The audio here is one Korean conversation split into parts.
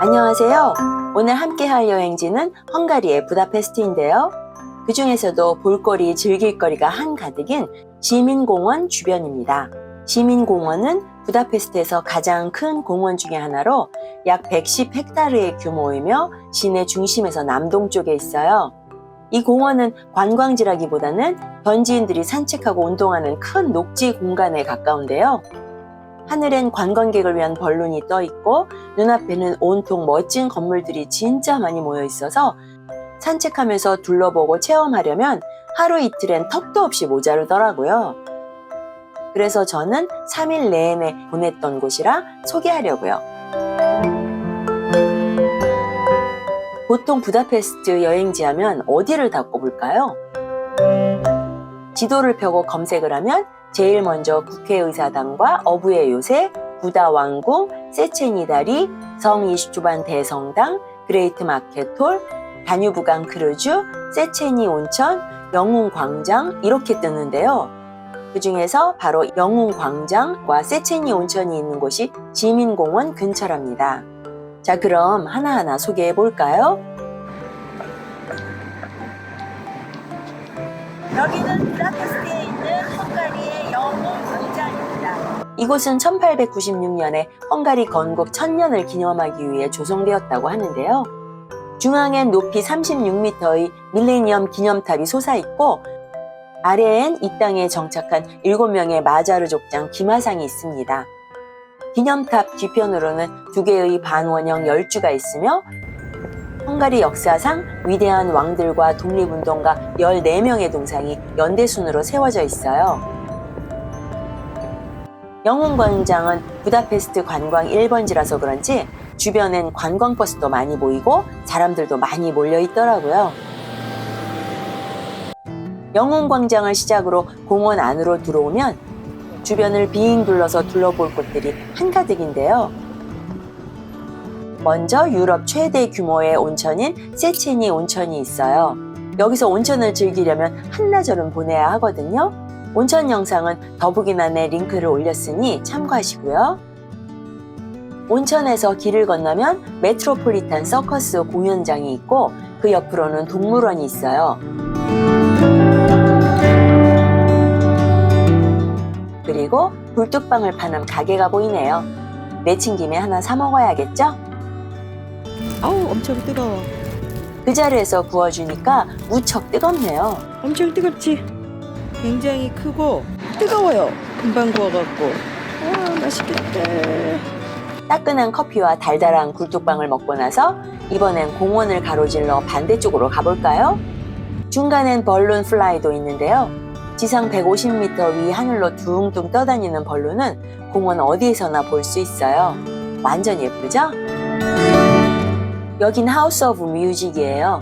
안녕하세요. 오늘 함께할 여행지는 헝가리의 부다페스트인데요. 그 중에서도 볼거리, 즐길거리가 한가득인 시민공원 주변입니다. 시민공원은 부다페스트에서 가장 큰 공원 중에 하나로 약 110헥타르의 규모이며 시내 중심에서 남동쪽에 있어요. 이 공원은 관광지라기보다는 현지인들이 산책하고 운동하는 큰 녹지 공간에 가까운데요. 하늘엔 관광객을 위한 벌룬이 떠 있고 눈앞에는 온통 멋진 건물들이 진짜 많이 모여 있어서 산책하면서 둘러보고 체험하려면 하루 이틀엔 턱도 없이 모자르더라고요. 그래서 저는 3일 내내 보냈던 곳이라 소개하려고요. 보통 부다페스트 여행지 하면 어디를 다 꼽을까요? 지도를 펴고 검색을 하면 제일 먼저 국회의사당과 어부의 요새, 부다 왕궁, 세체니 다리, 성 이슈투반 대성당, 그레이트 마켓홀, 다뉴브강 크루즈, 세체니 온천, 영웅 광장 이렇게 뜨는데요. 그 중에서 바로 영웅 광장과 세체니 온천이 있는 곳이 시민공원 근처랍니다. 자, 그럼 하나하나 소개해 볼까요? 여기는 부다페스트에 있는 헝가리의 영웅 광장입니다. 이곳은 1896년에 헝가리 건국 1000년을 기념하기 위해 조성되었다고 하는데요. 중앙엔 높이 36m의 밀레니엄 기념탑이 솟아있고 아래엔 이 땅에 정착한 7명의 마자르 족장 기마상이 있습니다. 기념탑 뒤편으로는 2개의 반원형 열주가 있으며 헝가리 역사상 위대한 왕들과 독립운동가 14명의 동상이 연대순으로 세워져 있어요. 영웅광장은 부다페스트 관광 1번지라서 그런지 주변엔 관광버스도 많이 보이고 사람들도 많이 몰려 있더라고요. 영웅광장을 시작으로 공원 안으로 들어오면 주변을 빙 둘러서 둘러볼 곳들이 한가득인데요. 먼저 유럽 최대 규모의 온천인 세체니 온천이 있어요. 여기서 온천을 즐기려면 한나절은 보내야 하거든요. 온천 영상은 더보기란에 링크를 올렸으니 참고하시고요. 온천에서 길을 건너면 메트로폴리탄 서커스 공연장이 있고 그 옆으로는 동물원이 있어요. 그리고 굴뚝빵을 파는 가게가 보이네요. 내친 김에 하나 사 먹어야겠죠? 아우, 엄청 뜨거워. 그 자리에서 구워주니까 무척 뜨겁네요. 엄청 뜨겁지? 굉장히 크고 뜨거워요. 금방 구워갖고. 와, 맛있겠다. 따끈한 커피와 달달한 굴뚝빵을 먹고 나서 이번엔 공원을 가로질러 반대쪽으로 가볼까요? 중간엔 벌룬 플라이도 있는데요. 지상 150m 위 하늘로 둥둥 떠다니는 벌룬은 공원 어디에서나 볼 수 있어요. 완전 예쁘죠? 여긴 하우스 오브 뮤직이에요.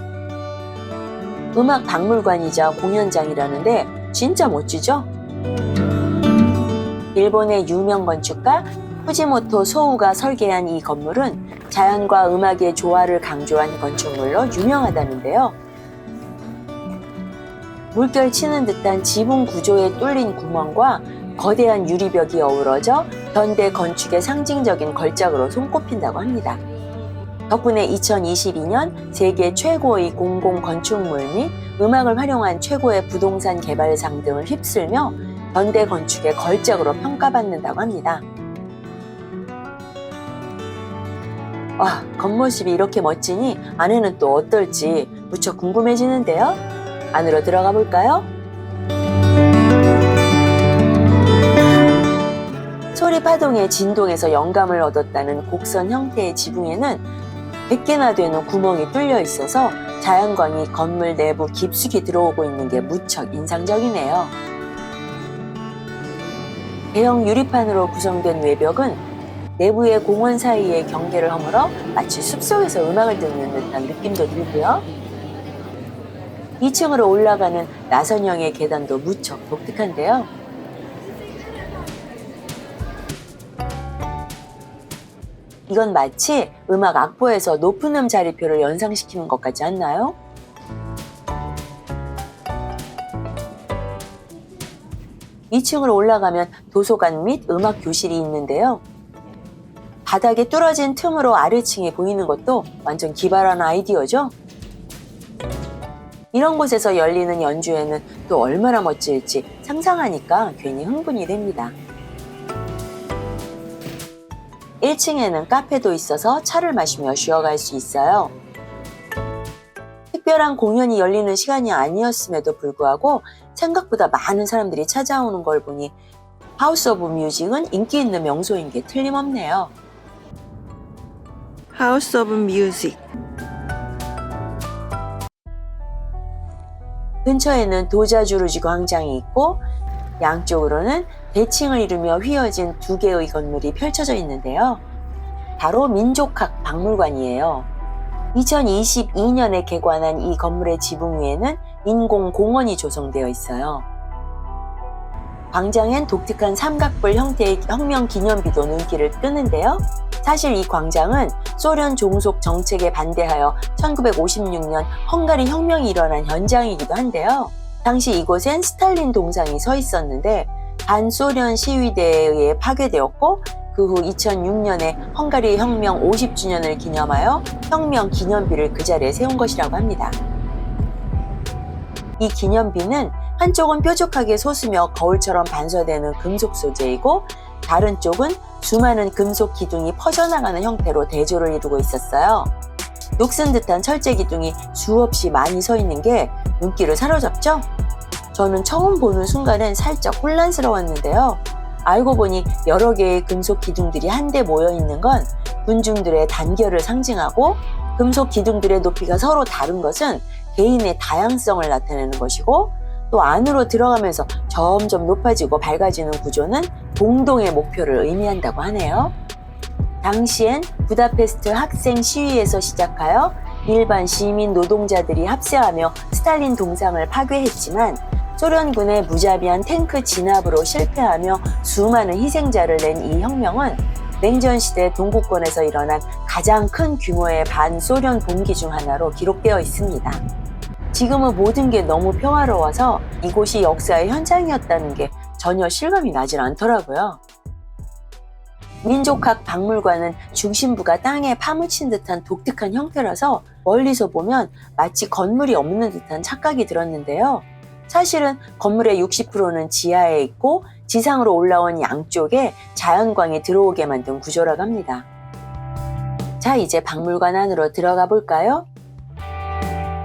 음악 박물관이자 공연장이라는데 진짜 멋지죠? 일본의 유명 건축가 후지모토 소우가 설계한 이 건물은 자연과 음악의 조화를 강조한 건축물로 유명하다는데요. 물결 치는 듯한 지붕 구조에 뚫린 구멍과 거대한 유리벽이 어우러져 현대 건축의 상징적인 걸작으로 손꼽힌다고 합니다. 덕분에 2022년 세계 최고의 공공 건축물 및 음악을 활용한 최고의 부동산 개발상 등을 휩쓸며 현대 건축의 걸작으로 평가받는다고 합니다. 와, 겉모습이 이렇게 멋지니 안에는 또 어떨지 무척 궁금해지는데요. 안으로 들어가 볼까요? 소리 파동의 진동에서 영감을 얻었다는 곡선 형태의 지붕에는 100개나 되는 구멍이 뚫려 있어서 자연광이 건물 내부 깊숙이 들어오고 있는 게 무척 인상적이네요. 대형 유리판으로 구성된 외벽은 내부의 공원 사이의 경계를 허물어 마치 숲속에서 음악을 듣는 듯한 느낌도 들고요. 2층으로 올라가는 나선형의 계단도 무척 독특한데요. 이건 마치 음악 악보에서 높은 음 자리표를 연상시키는 것 같지 않나요? (2층으로) 올라가면 도서관 및 음악 교실이 있는데요. 바닥에 뚫어진 틈으로 아래층이 보이는 것도 완전 기발한 아이디어죠? 이런 곳에서 열리는 연주회는 또 얼마나 멋질지 상상하니까 괜히 흥분이 됩니다. 1층에는 카페도 있어서 차를 마시며 쉬어갈 수 있어요. 특별한 공연이 열리는 시간이 아니었음에도 불구하고 생각보다 많은 사람들이 찾아오는 걸 보니 하우스 오브 뮤직은 인기 있는 명소인 게 틀림없네요. 하우스 오브 뮤직. 근처에는 도자주루지 광장이 있고 양쪽으로는 대칭을 이루며 휘어진 두 개의 건물이 펼쳐져 있는데요. 바로 민족학 박물관이에요. 2022년에 개관한 이 건물의 지붕 위에는 인공공원이 조성되어 있어요. 광장엔 독특한 삼각뿔 형태의 혁명 기념비도 눈길을 끄는데요. 사실 이 광장은 소련 종속 정책에 반대하여 1956년 헝가리 혁명이 일어난 현장이기도 한데요. 당시 이곳엔 스탈린 동상이 서 있었는데 반소련 시위대에 의해 파괴되었고 그 후 2006년에 헝가리 혁명 50주년을 기념하여 혁명 기념비를 그 자리에 세운 것이라고 합니다. 이 기념비는 한쪽은 뾰족하게 솟으며 거울처럼 반사되는 금속 소재이고 다른 쪽은 수많은 금속 기둥이 퍼져나가는 형태로 대조를 이루고 있었어요. 녹슨 듯한 철제 기둥이 수없이 많이 서 있는 게 눈길을 사로잡죠? 저는 처음 보는 순간엔 살짝 혼란스러웠는데요. 알고 보니 여러 개의 금속 기둥들이 한데 모여 있는 건 군중들의 단결을 상징하고 금속 기둥들의 높이가 서로 다른 것은 개인의 다양성을 나타내는 것이고 또 안으로 들어가면서 점점 높아지고 밝아지는 구조는 공동의 목표를 의미한다고 하네요. 당시엔 부다페스트 학생 시위에서 시작하여 일반 시민 노동자들이 합세하며 스탈린 동상을 파괴했지만 소련군의 무자비한 탱크 진압으로 실패하며 수많은 희생자를 낸 이 혁명은 냉전 시대 동구권에서 일어난 가장 큰 규모의 반소련 봉기 중 하나로 기록되어 있습니다. 지금은 모든 게 너무 평화로워서 이곳이 역사의 현장이었다는 게 전혀 실감이 나질 않더라고요. 민족학 박물관은 중심부가 땅에 파묻힌 듯한 독특한 형태라서 멀리서 보면 마치 건물이 없는 듯한 착각이 들었는데요. 사실은 건물의 60%는 지하에 있고 지상으로 올라온 양쪽에 자연광이 들어오게 만든 구조라고 합니다. 자, 이제 박물관 안으로 들어가 볼까요?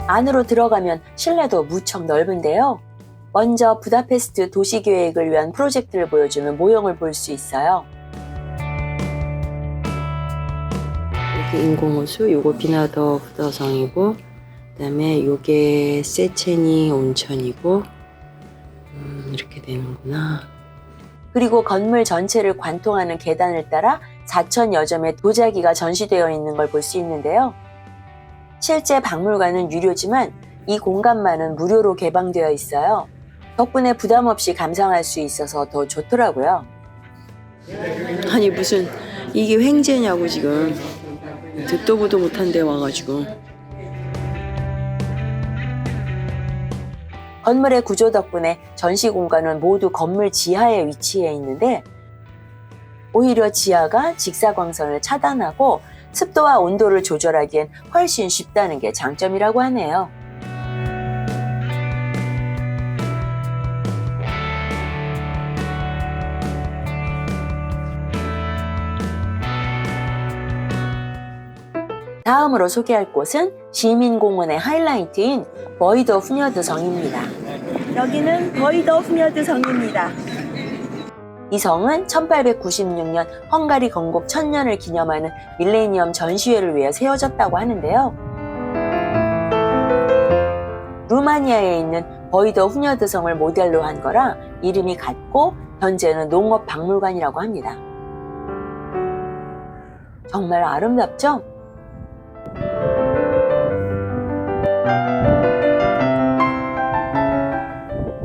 안으로 들어가면 실내도 무척 넓은데요. 먼저 부다페스트 도시계획을 위한 프로젝트를 보여주는 모형을 볼 수 있어요. 이렇게 인공호수, 요거 비나더 후더성이고 그다음에 요게 세체니 온천이고 이렇게 되는구나. 그리고 건물 전체를 관통하는 계단을 따라 4,000여 점의 도자기가 전시되어 있는 걸 볼 수 있는데요. 실제 박물관은 유료지만 이 공간만은 무료로 개방되어 있어요. 덕분에 부담 없이 감상할 수 있어서 더 좋더라고요. 아니 무슨 이게 횡재냐고 지금. 듣도 보도 못한 데 와가지고. 건물의 구조 덕분에 전시 공간은 모두 건물 지하에 위치해 있는데 오히려 지하가 직사광선을 차단하고 습도와 온도를 조절하기엔 훨씬 쉽다는 게 장점이라고 하네요. 다음으로 소개할 곳은 시민공원의 하이라이트인 버이더 후녀드 성입니다. 여기는 버이더 후녀드 성입니다. 이 성은 1896년 헝가리 건국 1000년을 기념하는 밀레니엄 전시회를 위해 세워졌다고 하는데요. 루마니아에 있는 버이더 후녀드 성을 모델로 한 거라 이름이 같고 현재는 농업박물관이라고 합니다. 정말 아름답죠?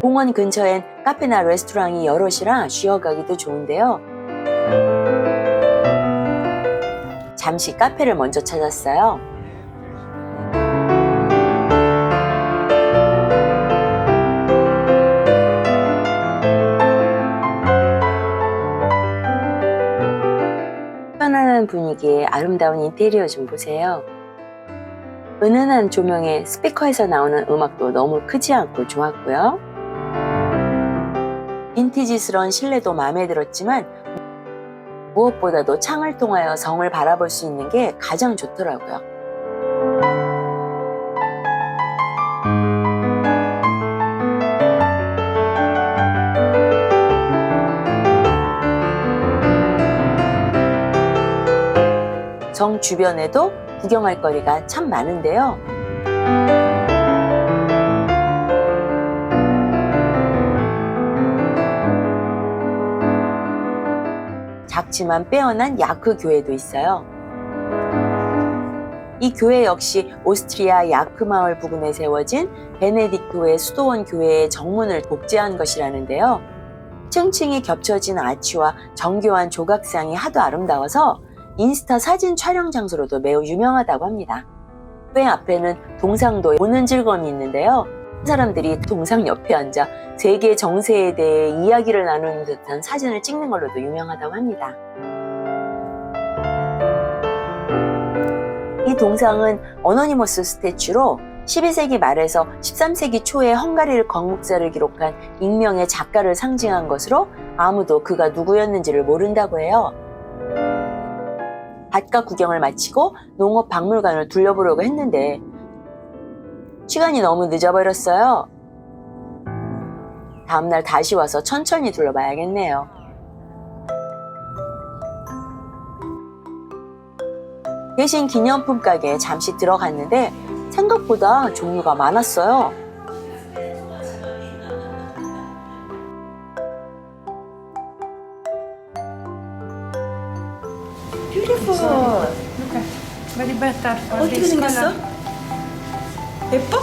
공원 근처엔 카페나 레스토랑이 여럿이라 쉬어가기도 좋은데요. 잠시 카페를 먼저 찾았어요. 편안한 차분한 분위기에 아름다운 인테리어 좀 보세요. 은은한 조명에 스피커에서 나오는 음악도 너무 크지 않고 좋았고요. 빈티지스러운 실내도 마음에 들었지만 무엇보다도 창을 통하여 성을 바라볼 수 있는 게 가장 좋더라고요. 성 주변에도 구경할 거리가 참 많은데요. 작지만 빼어난 야크 교회도 있어요. 이 교회 역시 오스트리아 야크 마을 부근에 세워진 베네딕토의 수도원 교회의 정문을 복제한 것이라는데요. 층층이 겹쳐진 아치와 정교한 조각상이 하도 아름다워서 인스타 사진 촬영 장소로도 매우 유명하다고 합니다. 교회 앞에는 동상도 보는 즐거움이 있는데요. 사람들이 동상 옆에 앉아 세계 정세에 대해 이야기를 나누는 듯한 사진을 찍는 걸로도 유명하다고 합니다. 이 동상은 어너니머스 스태츄로 12세기 말에서 13세기 초에 헝가리를 건국사를 기록한 익명의 작가를 상징한 것으로 아무도 그가 누구였는지를 모른다고 해요. 바깥 구경을 마치고 농업박물관을 둘러보려고 했는데 시간이 너무 늦어버렸어요. 다음날 다시 와서 천천히 둘러봐야겠네요. 대신 기념품 가게에 잠시 들어갔는데 생각보다 종류가 많았어요. Beautiful. Look at very better for 어떻게 this 생겼어? color. 예뻐?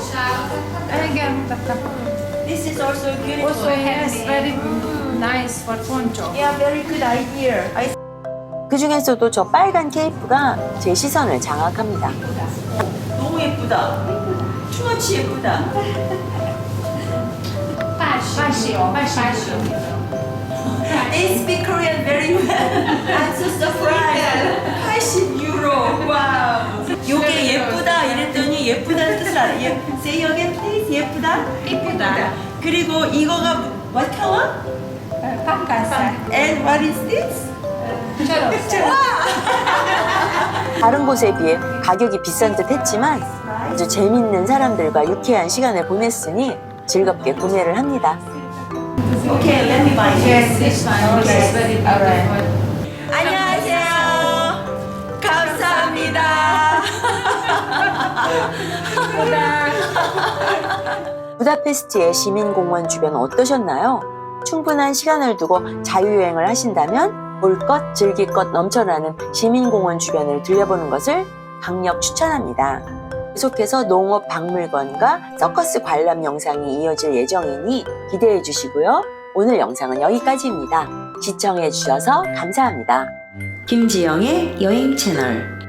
Again, This is also beautiful. also yes, very nice for poncho. Yeah, very good idea. 그 중에서도 저 빨간 케이프가 제 시선을 장악합니다. 너무 예쁘다. 투머치 예쁘다. Fashion. They speak Korean very well. I'm so surprised. 80유로. 와우. 요게 예쁘다 이랬더니 예쁘다는 뜻을 알아. Say again, please. 예쁘다. 예쁘다. 그리고 이거가 what color? Pankasa. And what is this? 다른 곳에 비해 가격이 비싼 듯 했지만 아주 재밌는 사람들과 유쾌한 시간을 보냈으니 즐겁게 구매를 합니다. Okay, let me buy Yes, this one. This is very beautiful. 안녕하세요. 감사합니다. 부다페스트의 시민공원 주변 어떠셨나요? 충분한 시간을 두고 자유여행을 하신다면 볼 것, 즐길 것 넘쳐나는 시민공원 주변을 들려보는 것을 강력 추천합니다. 계속해서 농업박물관과 서커스 관람 영상이 이어질 예정이니 기대해 주시고요. 오늘 영상은 여기까지입니다. 시청해 주셔서 감사합니다. 김지영의 여행 채널